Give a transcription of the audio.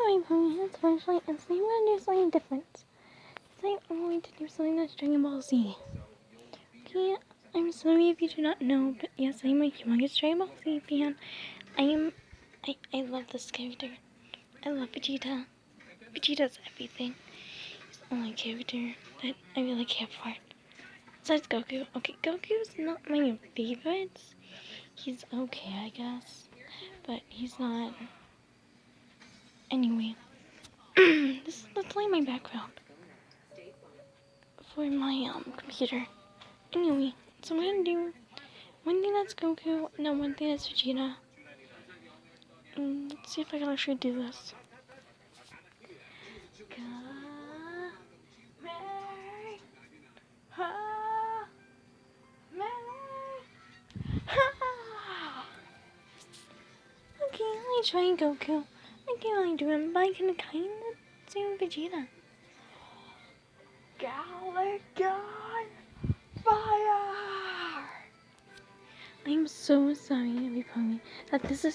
Anyway, Pony, unfortunately, I'm going to do something different. I'm going to do something that's Dragon Ball Z. Okay, I'm sorry if you do not know, but yes, I'm a humongous Dragon Ball Z fan. I love this character. I love Vegeta. Vegeta's everything. He's the only character that I really care for. Besides Goku. Okay, Goku's not my favorite. He's okay, I guess. But he's not. Anyway. Let's lay my background for my computer. Anyway, so I'm gonna do one thing that's Goku, and then one thing that's Vegeta. Let's see if I can actually do this. Okay, let me try Goku. I can't really do him, but I can kind of do Vegeta. Galic on fire! I'm so sorry, everybody, that this is